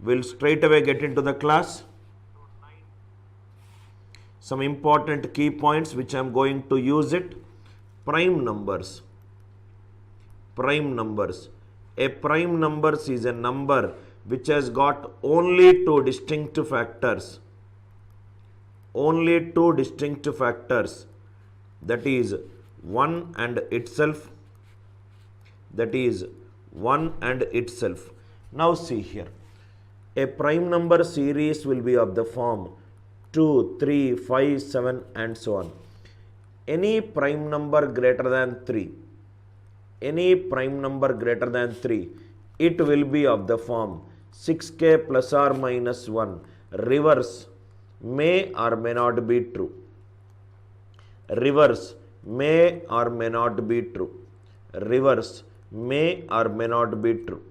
We'll straight away get into the class. Some important key points which I am going to use it. Prime numbers. Prime numbers. A prime number is a number which has got only two distinct factors. Only two distinct factors. That is 1 and itself. That is 1 and itself. Now see here. A prime number series will be of the form 2, 3, 5, 7 and so on. Any prime number greater than 3, any prime number greater than 3, it will be of the form 6k plus or minus 1. Reverse may or may not be true. Reverse may or may not be true. Reverse may or may not be true.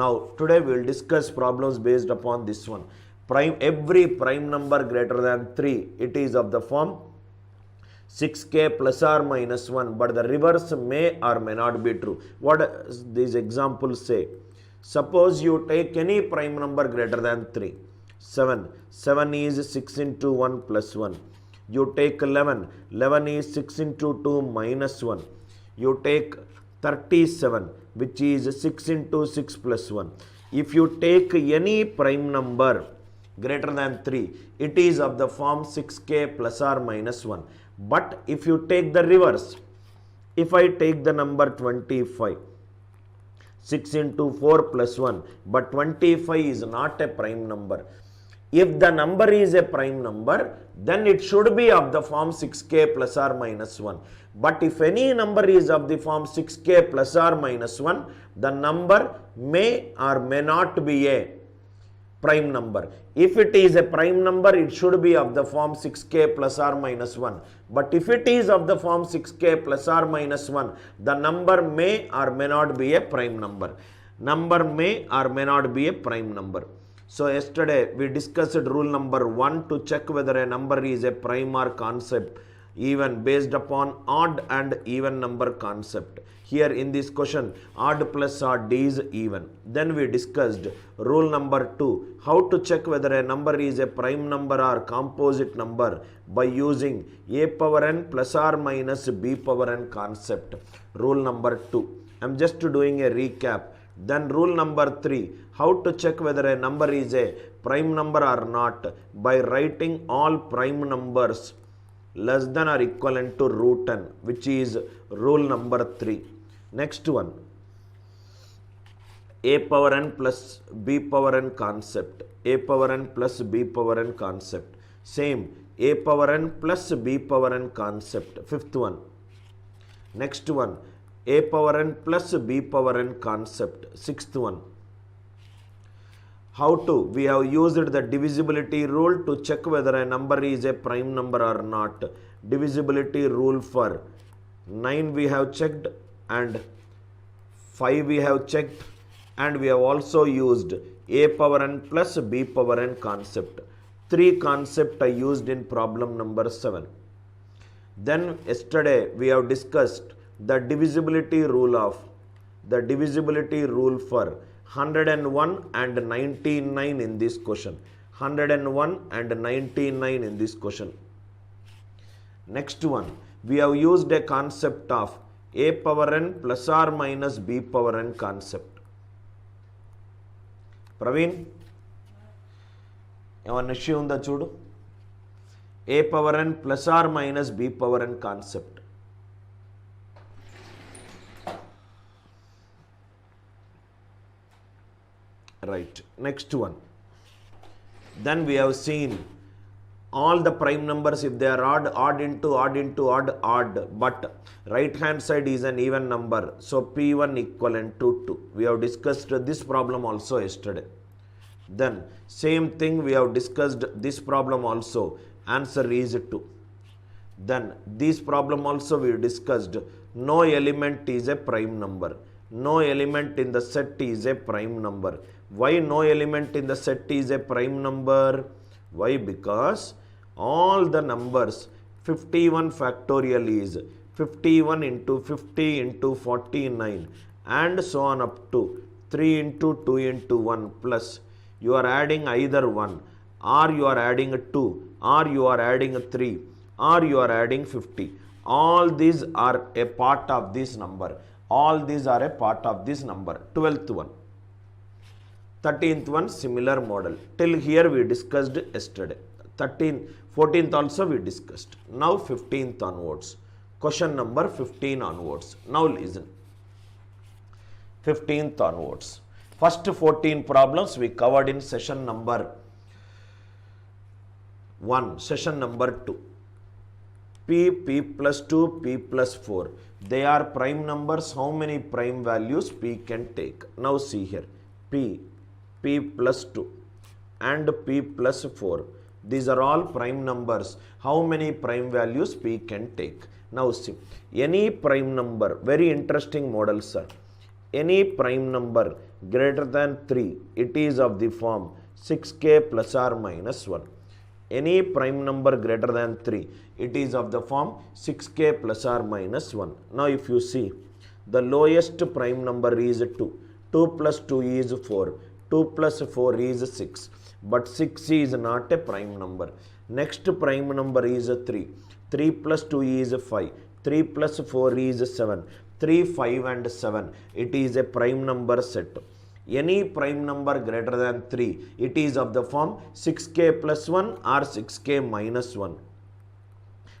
Now today we will discuss problems based upon this one. Every prime number greater than 3, it is of the form 6k plus or minus 1, but the reverse may or may not be true. What does these examples say? Suppose you take any prime number greater than 3. 7. 7 is 6 into 1 plus 1. You take 11. 11 is 6 into 2 minus 1. You take 37, which is 6 into 6 plus 1. If you take any prime number greater than 3, it is of the form 6k plus or minus 1. But if you take the reverse, if I take the number 25, 6 into 4 plus 1, but 25 is not a prime number. If the number is a prime number, then it should be of the form 6k plus or minus 1. But if any number is of the form 6k plus or minus 1, the number may or may not be a prime number. If it is a prime number, it should be of the form 6k plus or minus 1. But if it is of the form 6k plus or minus 1, the number may or may not be a prime number. Number may or may not be a prime number. So yesterday we discussed rule number 1 to check whether a number is a prime or concept, even based upon odd and even number concept. Here in this question, odd plus odd is even. Then we discussed rule number 2, how to check whether a number is a prime number or composite number by using a power n plus or minus b power n concept. Rule number 2. I am just doing a recap. Then rule number 3, how to check whether a number is a prime number or not by writing all prime numbers less than or equivalent to root n, which is rule number 3. Next one, a power n plus b power n concept. A power n plus b power n concept. Same, a power n plus b power n concept. Fifth one. Next one, a power n plus b power n concept. Sixth one. How to? We have used the divisibility rule to check whether a number is a prime number or not. Divisibility rule for 9 we have checked and 5 we have checked, and we have also used a power n plus b power n concept. 3 concept I used in problem number 7. Then yesterday we have discussed the divisibility rule for 101 and 99 in this question. 101 and 99 in this question. Next one, we have used a concept of a power n plus or minus b power n concept. Praveen, ఏమన్నా issue ఉందా చూడు. a power n plus or minus b power n concept. Right, next one. Then we have seen all the prime numbers, if they are odd, odd into odd into odd, odd, but right hand side is an even number, so p1 equivalent to 2. We have discussed this problem also yesterday. Then same thing we have discussed this problem also, answer is 2. Then this problem also we discussed, no element is a prime number. No element in the set is a prime number. Why no element in the set is a prime number? Why? Because all the numbers 51 factorial is 51 into 50 into 49 and so on up to 3 into 2 into 1 plus you are adding either 1 or you are adding 2 or you are adding 3 or you are adding 50. All these are a part of this number. All these are a part of this number. 12th one. 13th one, similar model. Till here we discussed yesterday. 14th also we discussed. Now 15th onwards. Question number 15 onwards. Now listen. 15th onwards. First 14 problems we covered in session number 1, session number 2. P plus 2, P plus 4. They are prime numbers. How many prime values P can take? Now see here. P plus 2 and P plus 4. These are all prime numbers. How many prime values P can take? Now see. Any prime number, very interesting model, sir. Any prime number greater than 3, it is of the form 6k plus or minus 1. Any prime number greater than 3, it is of the form 6k plus or minus 1. Now if you see, the lowest prime number is 2. 2 plus 2 is 4. 2 plus 4 is 6. But 6 is not a prime number. Next prime number is 3. 3 plus 2 is 5. 3 plus 4 is 7. 3, 5 and 7. It is a prime number set. Any prime number greater than 3, it is of the form 6k plus 1 or 6k minus 1.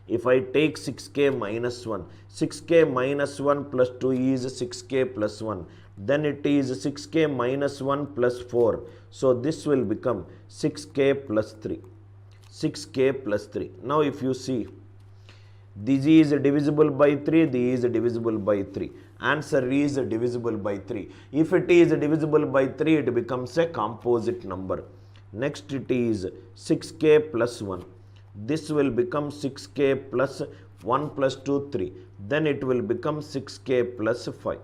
If I take 6k minus 1, 6k minus 1 plus 2 is 6k plus 1. Then it is 6k minus 1 plus 4. So this will become 6k plus 3. 6k plus 3. Now if you see, this is divisible by 3, this is divisible by 3. Answer is divisible by 3. If it is divisible by 3, it becomes a composite number. Next it is 6k plus 1. This will become 6k plus 1 plus 2, 3. Then it will become 6k plus 5.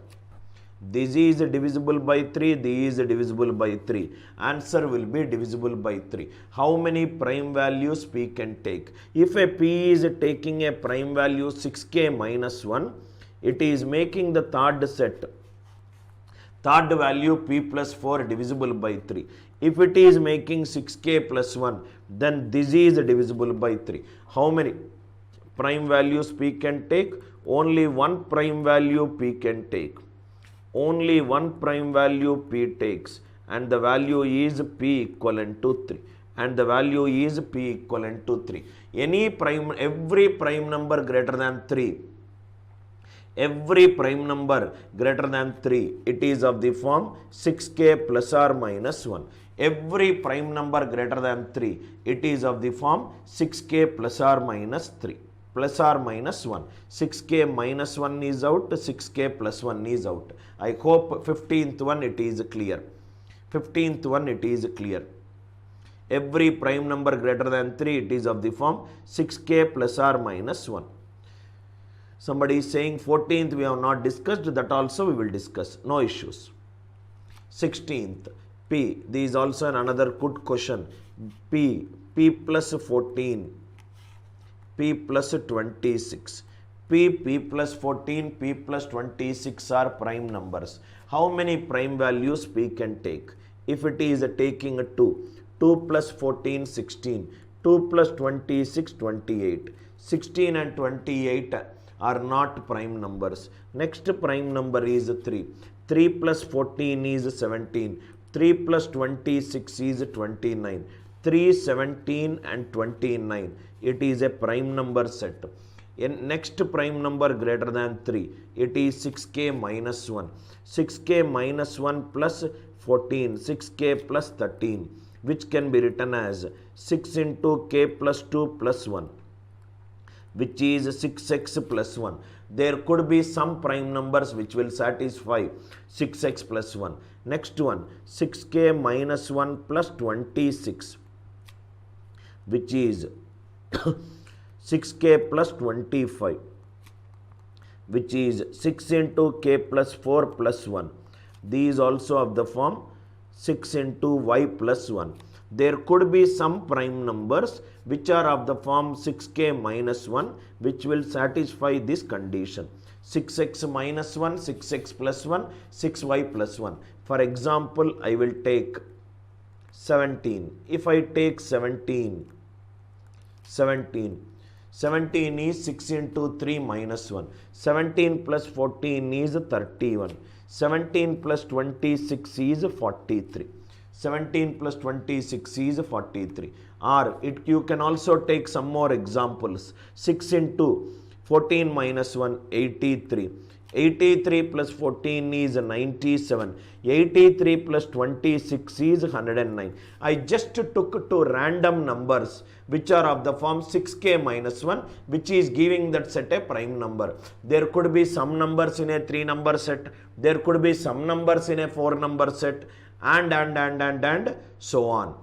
This is divisible by 3, this is divisible by 3. Answer will be divisible by 3. How many prime values P can take? If a P is taking a prime value 6k minus 1, it is making the third set. Third value P plus 4 divisible by 3. If it is making 6k plus 1, then this is divisible by 3. How many prime values P can take? Only one prime value P can take. Only one prime value P takes, and the value is P equivalent to 3. And the value is P equivalent to 3. Every prime number greater than 3, every prime number greater than 3, it is of the form 6k plus or minus 1. Every prime number greater than 3, it is of the form 6k plus or minus 3. Plus or minus 1. 6k minus 1 is out, 6k plus 1 is out. I hope 15th one it is clear. 15th one it is clear. Every prime number greater than 3, it is of the form 6k plus or minus 1. Somebody is saying 14th we have not discussed, that also we will discuss. No issues. 16th, P. This is also another good question. P plus 14. P plus 26. P plus 14, P plus 26 are prime numbers. How many prime values P can take? If it is taking 2, 2 plus 14, 16. 2 plus 26, 28. 16 and 28 are not prime numbers. Next prime number is 3. 3 plus 14 is 17. 3 plus 26 is 29. 3, 17 and 29. It is a prime number set. In next prime number greater than 3, it is 6k minus 1. 6k minus 1 plus 14, 6k plus 13, which can be written as 6 into k plus 2 plus 1, which is 6x plus 1. There could be some prime numbers which will satisfy 6x plus 1. Next one, 6k minus 1 plus 26, which is 6k plus 25, which is 6 into k plus 4 plus 1. These also of the form 6 into y plus 1. There could be some prime numbers which are of the form 6k minus 1, which will satisfy this condition. 6x minus 1, 6x plus 1, 6y plus 1. For example, I will take 17. If I take 17 is 6 into 3 minus 1. 17 plus 14 is 31. 17 plus 26 is 43. 17 plus 26 is 43. Or you can also take some more examples. 6 into 14 minus 1, 83. 83 plus 14 is 97. 83 plus 26 is 109. I just took two random numbers which are of the form 6k minus 1, which is giving that set a prime number. There could be some numbers in a 3 number set. There could be some numbers in a 4 number set, and so on.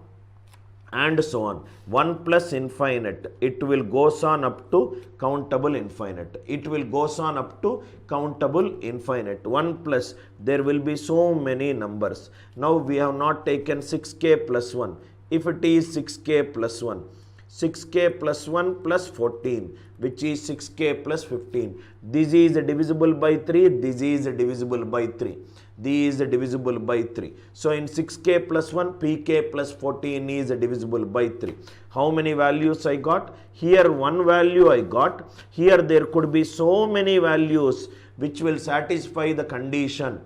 And so on. 1 plus infinite, it will goes on up to countable infinite. It will goes on up to countable infinite. 1 plus, there will be so many numbers. Now we have not taken 6k plus 1. If it is 6k plus 1, 6k plus 1 plus 14, which is 6k plus 15. This is divisible by 3. This is divisible by 3. This is divisible by 3. So in 6k plus 1, pk plus 14 is divisible by 3. How many values I got? Here one value I got. Here there could be so many values which will satisfy the condition.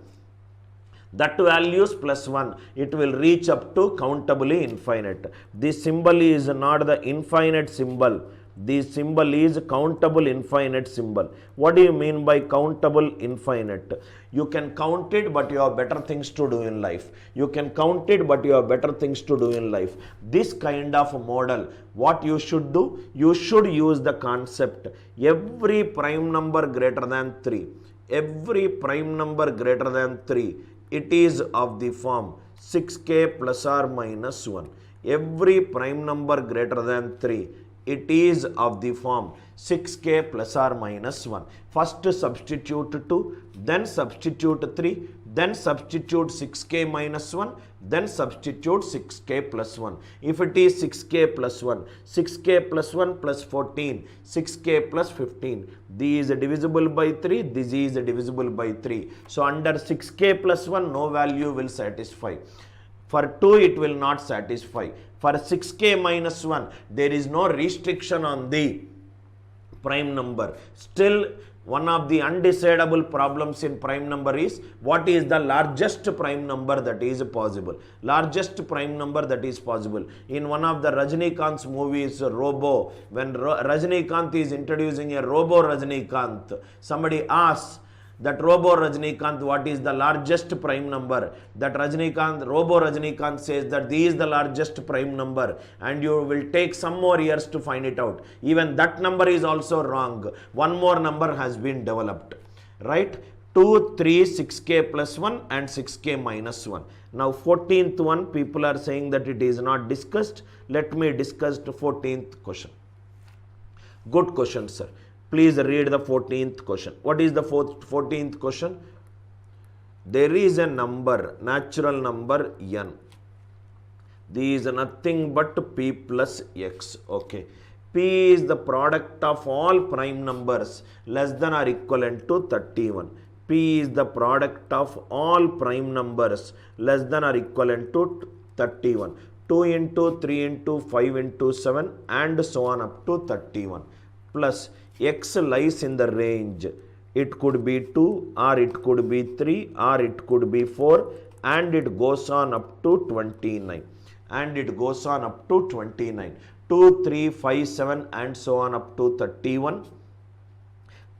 That values plus 1, it will reach up to countably infinite. This symbol is not the infinite symbol. This symbol is countable infinite symbol. What do you mean by countable infinite? You can count it, but you have better things to do in life. You can count it, but you have better things to do in life. This kind of model, what you should do? You should use the concept every prime number greater than 3. Every prime number greater than 3, it is of the form 6k plus or minus 1. Every prime number greater than 3, it is of the form 6k plus or minus 1. First substitute 2, then substitute 3, then substitute 6k minus 1, then substitute 6k plus 1. If it is 6k plus 1, 6k plus 1 plus 14, 6k plus 15. This is divisible by 3, this is divisible by 3. So under 6k plus 1, no value will satisfy. For 2, it will not satisfy. For 6k minus 1, there is no restriction on the prime number. Still, one of the undecidable problems in prime number is what is the largest prime number that is possible. Largest prime number that is possible. In one of the Rajnikant's movies, Robo, when Rajnikant is introducing a Robo Rajnikant, somebody asks that Robo Rajnikant, what is the largest prime number? That Robo Rajnikant says that this is the largest prime number, and you will take some more years to find it out. Even that number is also wrong. One more number has been developed, right? 2, 3, 6k plus 1 and 6k minus 1. Now 14th one, people are saying that it is not discussed. Let me discuss the 14th question. Good question, sir. Please read the 14th question. What is the 14th question? There is a number, natural number n. This is nothing but p plus x. Okay. P is the product of all prime numbers less than or equivalent to 31. P is the product of all prime numbers less than or equivalent to 31. 2 into 3 into 5 into 7 and so on up to 31. Plus x lies in the range. It could be 2 or it could be 3 or it could be 4, and it goes on up to 29. And it goes on up to 29. 2, 3, 5, 7 and so on up to 31.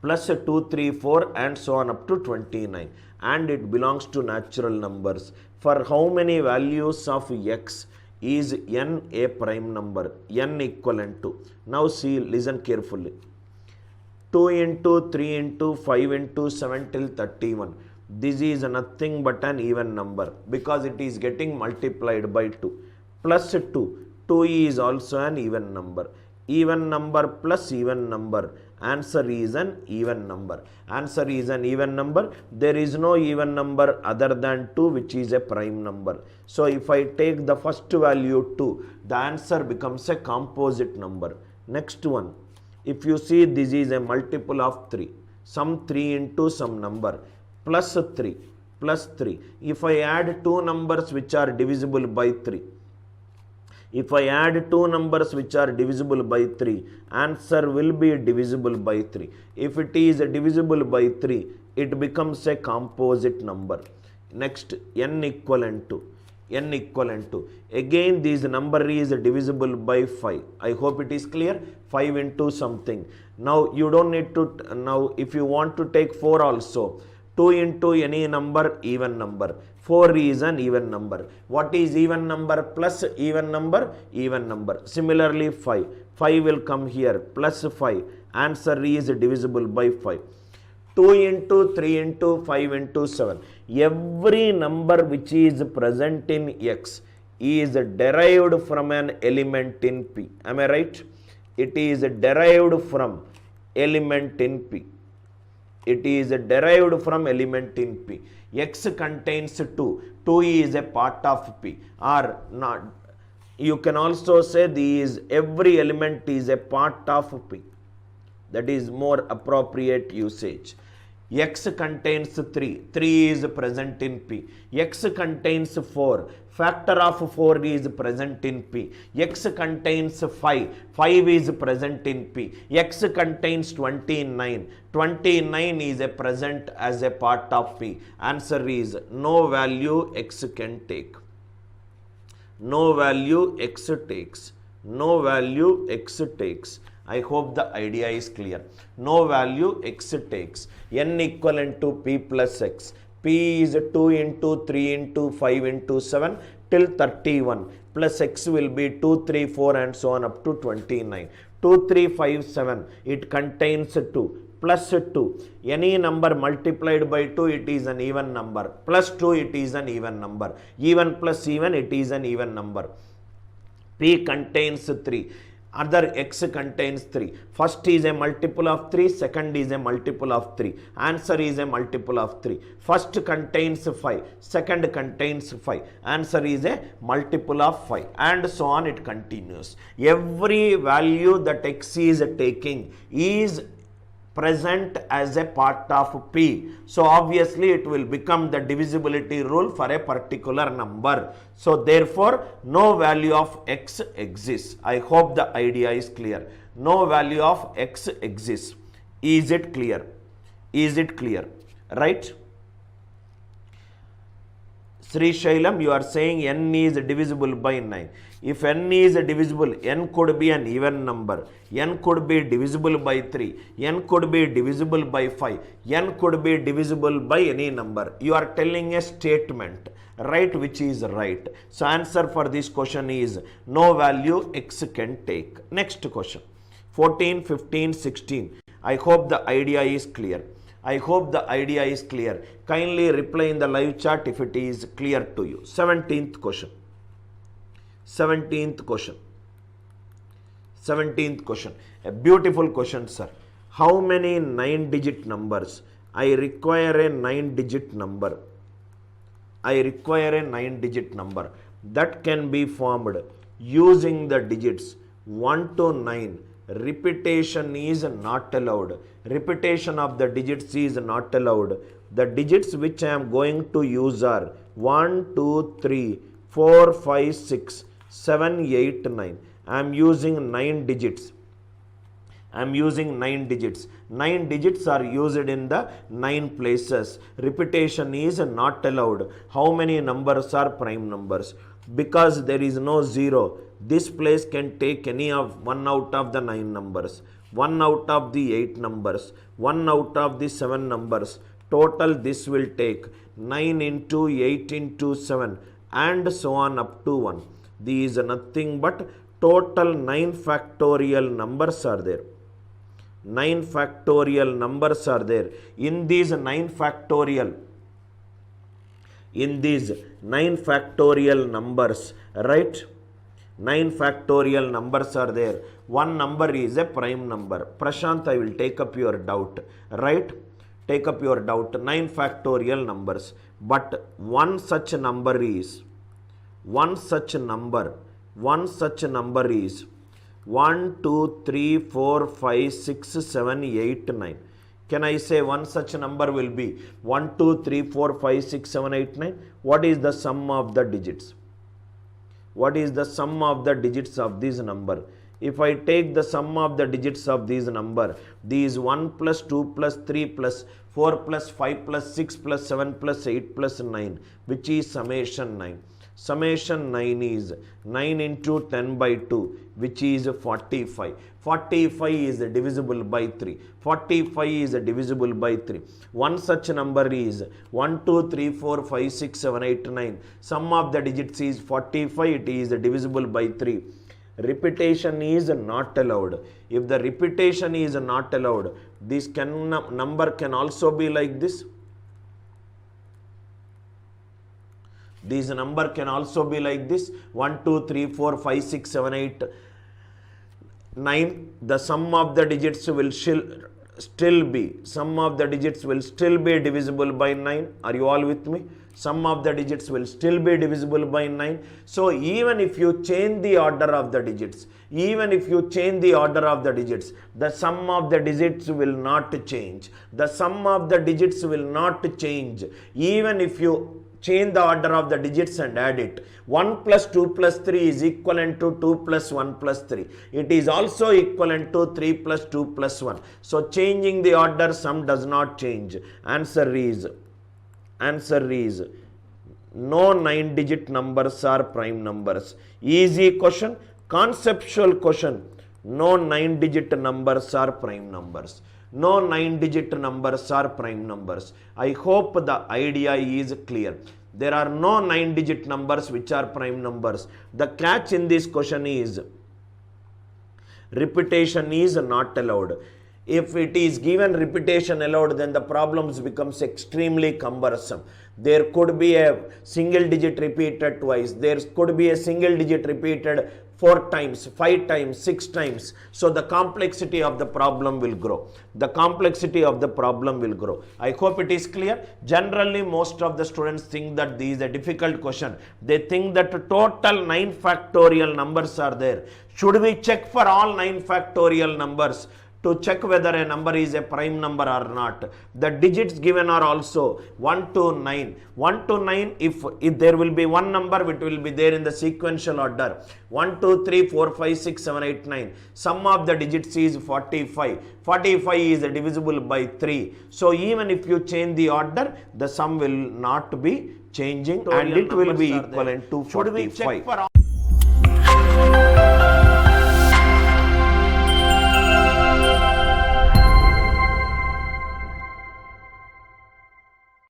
Plus 2, 3, 4 and so on up to 29. And it belongs to natural numbers. For how many values of x is n a prime number? N equivalent to. Now see, listen carefully. 2 into 3 into 5 into 7 till 31. This is nothing but an even number because it is getting multiplied by 2. Plus 2. 2 is also an even number. Even number plus even number. Answer is an even number. Answer is an even number. There is no even number other than 2, which is a prime number. So if I take the first value 2, the answer becomes a composite number. Next one. If you see, this is a multiple of 3. some 3 into some number, plus 3, plus 3. If I add two numbers which are divisible by 3, if I add two numbers which are divisible by 3, answer will be divisible by 3. If it is divisible by 3, it becomes a composite number. Next, n equivalent to. Again, this number is divisible by 5. I hope it is clear. 5 into something. Now, you don't need to, now if you want to take 4 also, 2 into any number, even number. 4 is an even number. What is even number plus even number? Even number. Similarly, 5. 5 will come here, plus 5. Answer is divisible by 5. 2 into 3 into 5 into 7. Every number which is present in X is derived from an element in P. Am I right? It is derived from element in P. It is derived from element in P. X contains 2. 2 is a part of P. Or not. You can also say every element is a part of P. That is more appropriate usage. X contains 3. 3 is present in P. X contains 4. Factor of 4 is present in P. X contains 5. 5 is present in P. X contains 29. 29 is a present as a part of P. Answer is no value X can take. No value X takes. No value X takes. I hope the idea is clear. No value X takes. N equivalent to P plus X. P is 2 into 3 into 5 into 7 till 31. Plus X will be 2, 3, 4 and so on up to 29. 2, 3, 5, 7. It contains 2. Plus 2. Any number multiplied by 2, it is an even number. Plus 2, it is an even number. Even plus even, it is an even number. P contains 3. Other X contains 3. First is a multiple of 3. Second is a multiple of 3. Answer is a multiple of 3. First contains 5. Second contains 5. Answer is a multiple of 5. And so on it continues. Every value that X is taking is present as a part of P. So obviously it will become the divisibility rule for a particular number. So therefore no value of X exists. I hope the idea is clear. No value of X exists. Is it clear? Is it clear? Right? Sri Shailam, you are saying n is divisible by 9. If n is divisible, n could be an even number. N could be divisible by 3. N could be divisible by 5. N could be divisible by any number. You are telling a statement, right, which is right. So answer for this question is no value X can take. Next question. 14, 15, 16. I hope the idea is clear. I hope the idea is clear. Kindly reply in the live chat if it is clear to you. 17th question. 17th question. 17th question. A beautiful question, sir. How many 9-digit numbers? I require a 9-digit number. I require a 9-digit number that can be formed using the digits 1 to 9. Repetition is not allowed. Repetition of the digits is not allowed. The digits which I am going to use are 1, 2, 3, 4, 5, 6, 7, 8, 9. I am using 9 digits. I am using 9 digits. 9 digits are used in the 9 places. Repetition is not allowed. How many numbers are prime numbers? Because there is no 0. This place can take any of 1 out of the 9 numbers, 1 out of the 8 numbers, 1 out of the 7 numbers. Total this will take 9 into 8 into 7 and so on up to 1. These are nothing but total 9 factorial numbers are there. 9 factorial numbers are there. In these 9 factorial numbers, right? 9 factorial numbers are there. One number is a prime number. Prashant, I will take up your doubt, right? Take up your doubt. 9 factorial numbers. But one such number is 1, 2, 3, 4, 5, 6, 7, 8, 9. Can I say one such number will be 1, 2, 3, 4, 5, 6, 7, 8, 9? What is the sum of the digits? What is the sum of the digits of this number? If I take the sum of the digits of these number, these 1 plus 2 plus 3 plus 4 plus 5 plus 6 plus 7 plus 8 plus 9, which is summation 9. Summation 9 is 9 into 10 by 2, which is 45. 45 is divisible by 3. 45 is divisible by 3. One such number is 1, 2, 3, 4, 5, 6, 7, 8, 9. Sum of the digits is 45. It is divisible by 3. Repetition is not allowed. If the repetition is not allowed, this number can also be like this. This number can also be like this. 1, 2, 3, 4, 5, 6, 7, 8, 9. The sum of the digits will still be divisible by 9. Are you all with me? Sum of the digits will still be divisible by 9. So even if you change the order of the digits, the sum of the digits will not change. The sum of the digits will not change. Even if you change the order of the digits and add it. 1 plus 2 plus 3 is equivalent to 2 plus 1 plus 3. It is also equivalent to 3 plus 2 plus 1. So changing the order, sum does not change. Answer is no 9-digit numbers are prime numbers. Easy question, conceptual question. No 9-digit numbers are prime numbers. No 9-digit numbers are prime numbers. I hope the idea is clear. There are no 9-digit numbers which are prime numbers. The catch in this question is repetition is not allowed. If it is given repetition allowed, then the problems becomes extremely cumbersome. There could be a single digit repeated twice. There could be a single digit repeated 4 times, 5 times, 6 times. So the complexity of the problem will grow. I hope it is clear. Generally, most of the students think that this is a difficult question. They think that total 9 factorial numbers are there. Should we check for all 9 factorial numbers to check whether a number is a prime number or not? The digits given are also 1 to 9. 1 to 9, if there will be one number, it will be there in the sequential order. 1, 2, 3, 4, 5, 6, 7, 8, 9. Sum of the digits is 45. 45 is divisible by 3. So even if you change the order, the sum will not be changing and it will be equivalent to 45.